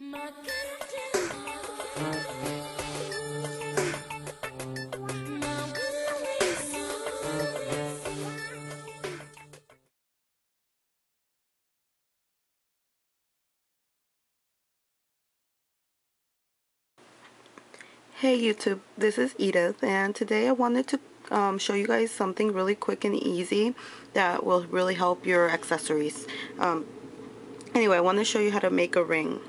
Hey YouTube, this is Edith, and today I wanted to show you guys something really quick and easy that will really help your accessories. Anyway, I want to show you how to make a ring,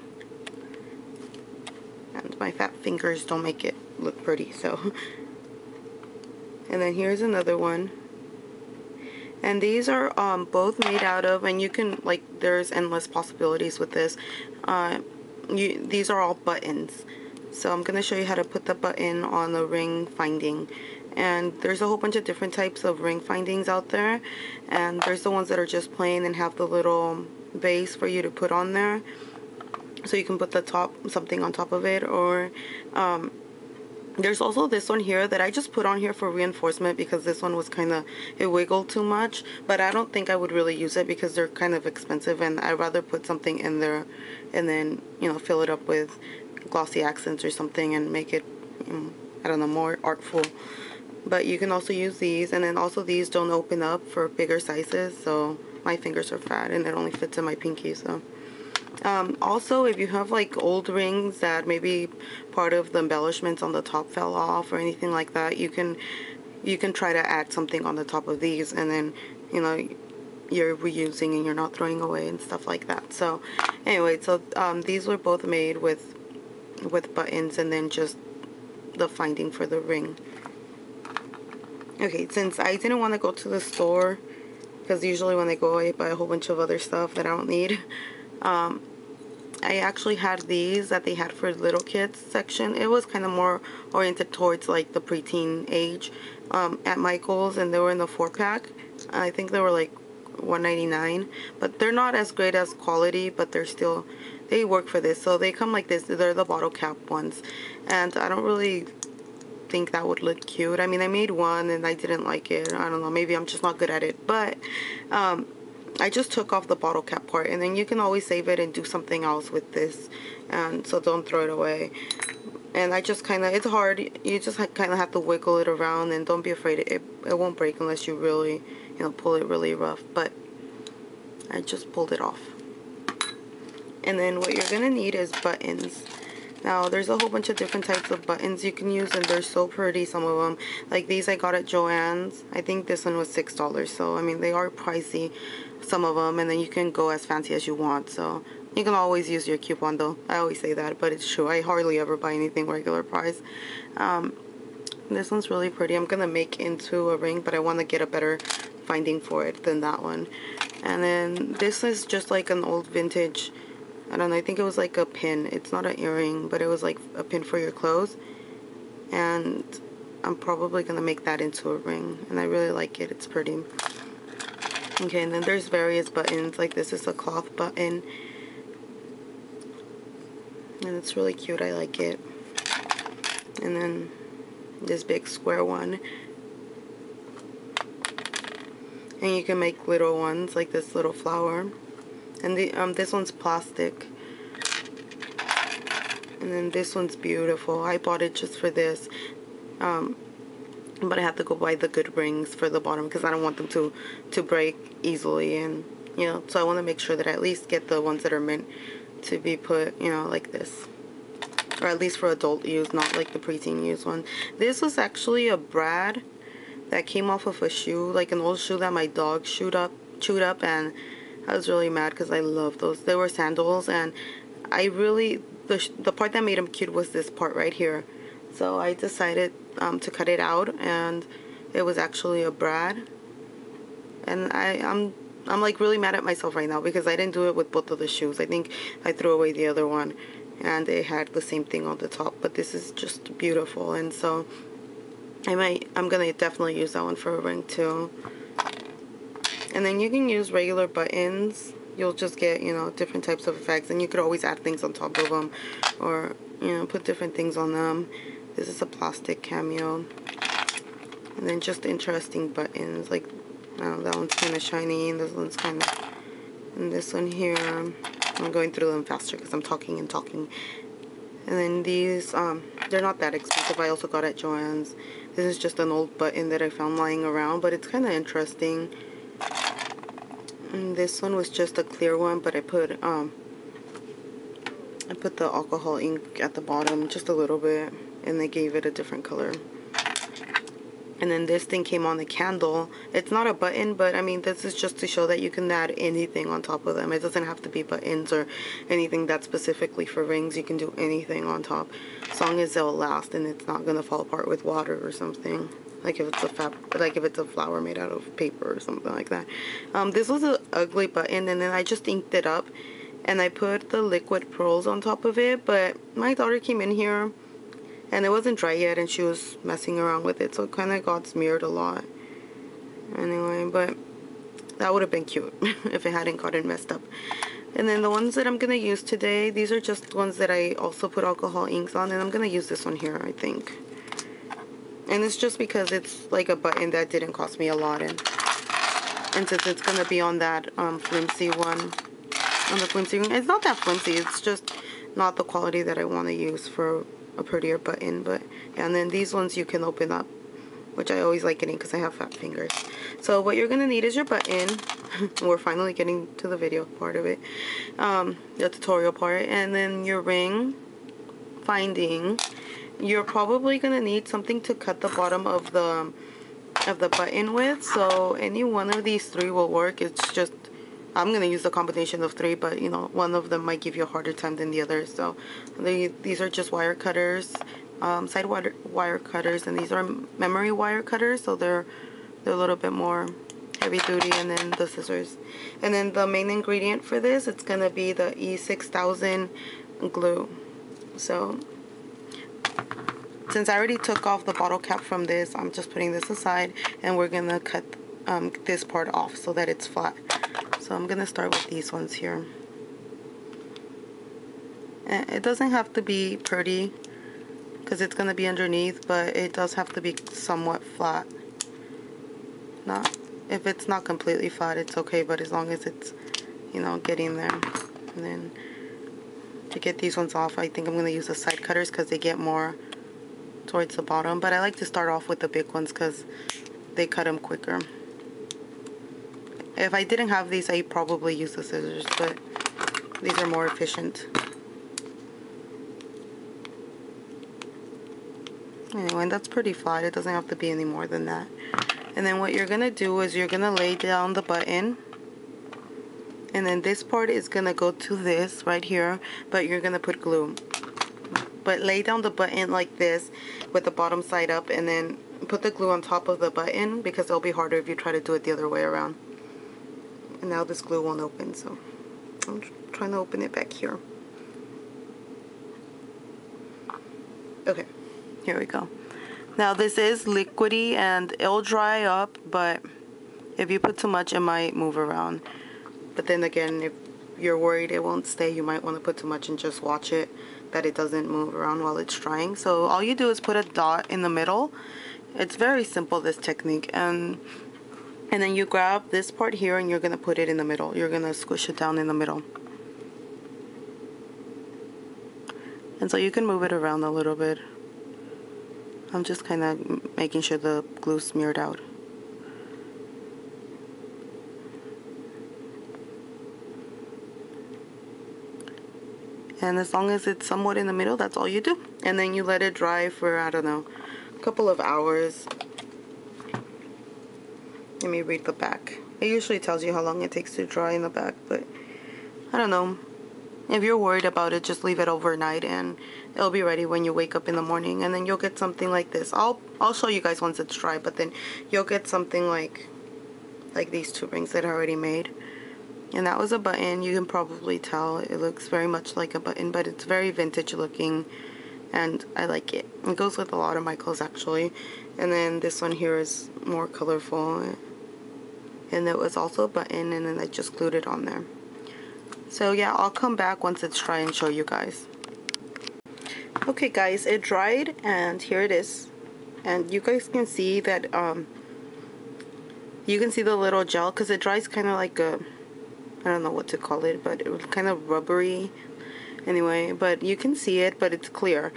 and my fat fingers don't make it look pretty, so. And then here's another one, and these are both made out of, and you can, like, there's endless possibilities with this. These are all buttons. So I'm going to show you how to put the button on the ring finding. And there's a whole bunch of different types of ring findings out there. And there's the ones that are just plain and have the little base for you to put on there. So you can put something on top of it. Or there's also this one here that I just put on here for reinforcement because this one was it wiggled too much. But I don't think I would really use it because they're kind of expensive. And I'd rather put something in there and then, fill it up with glossy accents or something and make it, I don't know, more artful. But you can also use these, and then also these don't open up for bigger sizes, so my fingers are fat and it only fits in my pinky. So also, if you have like old rings that maybe part of the embellishments on the top fell off or anything like that, you can try to add something on the top of these, and then you're reusing and you're not throwing away and stuff like that. So anyway, so these were both made with buttons and then just the finding for the ring. Okay, since I didn't want to go to the store, because usually when I go I buy a whole bunch of other stuff that I don't need, I actually had these that they had for little kids section. It was kind of more oriented towards like the preteen age at Michael's, and they were in the 4-pack. I think they were like $1.99, but they're not as great as quality, but they work for this. So they come like this. They're the bottle cap ones, and I don't really think that would look cute. I mean, I made one and I didn't like it. I don't know, maybe I'm just not good at it, but I just took off the bottle cap part, and then you can always save it and do something else with this, and so don't throw it away. And I just it's hard, you just kind of have to wiggle it around, and don't be afraid it won't break unless you really pull it really rough. But I just pulled it off. And then what you're gonna need is buttons. Now there's a whole bunch of different types of buttons you can use, and they're so pretty, some of them. Like these I got at Joann's. I think this one was $6, so I mean they are pricey, some of them, and then you can go as fancy as you want. So you can always use your coupon though. I always say that, but it's true. I hardly ever buy anything regular price. This one's really pretty. I'm gonna make into a ring, but I want to get a better finding for it than that one. And then this is just like an old vintage, I don't know, I think it was like a pin. It's not an earring, but it was like a pin for your clothes. And I'm probably gonna make that into a ring, and I really like it. It's pretty. Okay, and then there's various buttons. Like this is a cloth button, and it's really cute. I like it. And then this big square one, and you can make little ones like this little flower. And this one's plastic, and then this one's beautiful. I bought it just for this, but I have to go buy the good rings for the bottom because I don't want them to break easily, and so I want to make sure that I at least get the ones that are meant to be put like this, or at least for adult use, not like the preteen use one. This was actually a brad that came off of a shoe, like an old shoe that my dog chewed up, and I was really mad because I love those. They were sandals, and I really, the part that made them cute was this part right here. So I decided to cut it out, and it was actually a brad. And I'm like really mad at myself right now because I didn't do it with both of the shoes. I think I threw away the other one, and it had the same thing on the top. But this is just beautiful, and so I'm gonna definitely use that one for a ring too. And then you can use regular buttons. You'll just get, different types of effects, and you could always add things on top of them, or, put different things on them. This is a plastic cameo. And then just interesting buttons, like, I don't know, that one's kind of shiny, and this one's kind of, and this one here, I'm going through them faster because I'm talking and talking. And then these, they're not that expensive. I also got at Joann's. This is just an old button that I found lying around, but it's kind of interesting. And this one was just a clear one, but I put the alcohol ink at the bottom just a little bit, and they gave it a different color. And then this thing came on the candle. It's not a button, but I mean, this is just to show that you can add anything on top of them. It doesn't have to be buttons or anything that's specifically for rings. You can do anything on top, as long as it'll last and it's not gonna fall apart with water or something. Like if it's a flower made out of paper or something like that. This was an ugly button, and then I just inked it up, and I put the liquid pearls on top of it. But my daughter came in here, and it wasn't dry yet, and she was messing around with it, so it kind of got smeared a lot. Anyway, but that would have been cute if it hadn't gotten messed up. And then the ones that I'm going to use today, these are just ones that I also put alcohol inks on, and I'm going to use this one here, I think. And it's just because it's like a button that didn't cost me a lot, and since it's going to be on that flimsy one, on the flimsy ring, it's not that flimsy, it's just not the quality that I want to use for a prettier button. But yeah, and then these ones you can open up, which I always like getting because I have fat fingers. So what you're gonna need is your button. We're finally getting to the video part of it, the tutorial part. And then your ring finding. You're probably gonna need something to cut the bottom of the button with, so any one of these three will work. It's just I'm gonna use the combination of three, but you know, one of them might give you a harder time than the other. So these are just wire cutters, side wire cutters, and these are memory wire cutters, so they're a little bit more heavy duty. And then the scissors, and then the main ingredient for this, it's gonna be the E6000 glue. So since I already took off the bottle cap from this, I'm just putting this aside, and we're gonna cut this part off so that it's flat. So I'm gonna start with these ones here. And it doesn't have to be pretty because it's gonna be underneath, but it does have to be somewhat flat. Not if it's not completely flat, it's okay, but as long as it's, you know, getting there. And then to get these ones off, I think I'm gonna use the side cutters because they get more towards the bottom, but I like to start off with the big ones because they cut them quicker. If I didn't have these, I'd probably use the scissors, but these are more efficient. Anyway, that's pretty flat. It doesn't have to be any more than that. And then what you're gonna do is you're gonna lay down the button, and then this part is gonna go to this right here, but you're gonna put glue. But lay down the button like this with the bottom side up, and then put the glue on top of the button because it'll be harder if you try to do it the other way around. And now this glue won't open, so I'm trying to open it back here. Okay, here we go. Now this is liquidy and it'll dry up, but if you put too much, it might move around. But then again, if you're worried it won't stay, you might want to put too much and just watch it that it doesn't move around while it's drying. So all you do is put a dot in the middle. It's very simple, this technique, and then you grab this part here and you're gonna put it in the middle. You're gonna squish it down in the middle, and so you can move it around a little bit. I'm just kind of making sure the glue's smeared out. And as long as it's somewhat in the middle, that's all you do. And then you let it dry for, I don't know, a couple of hours. Let me read the back. It usually tells you how long it takes to dry in the back, but I don't know. If you're worried about it, just leave it overnight and it'll be ready when you wake up in the morning. And then you'll get something like this. I'll show you guys once it's dry, but then you'll get something like these two rings that I already made. And that was a button. You can probably tell it looks very much like a button, but it's very vintage looking and I like it. It goes with a lot of my clothes actually. And then this one here is more colorful, and it was also a button, and then I just glued it on there. So yeah, I'll come back once it's dry and show you guys. Okay guys, it dried and here it is. And you guys can see that you can see the little gel because it dries kind of like a I don't know what to call it, but it was kind of rubbery anyway, but you can see it, but it's clear.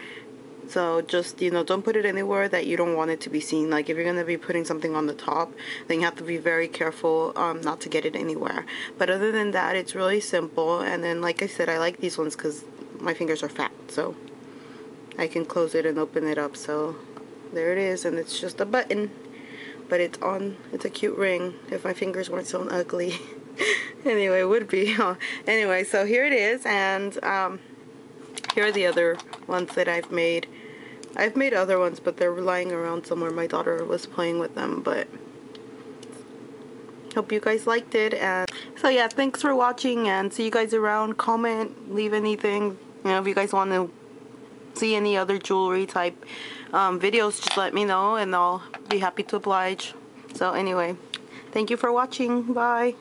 So just, you know, don't put it anywhere that you don't want it to be seen. Like if you're going to be putting something on the top, then you have to be very careful not to get it anywhere. But other than that, it's really simple. And then like I said, I like these ones because my fingers are fat, so I can close it and open it up. So there it is, and it's just a button, but it's a cute ring. If my fingers weren't so ugly. Anyway, it would be. Anyway, so here it is, and here are the other ones that I've made. I've made other ones, but they're lying around somewhere. My daughter was playing with them, but hope you guys liked it. And so yeah, thanks for watching, and see you guys around. Comment, leave anything. You know, if you guys want to see any other jewelry type videos, just let me know, and I'll be happy to oblige. So anyway, thank you for watching. Bye.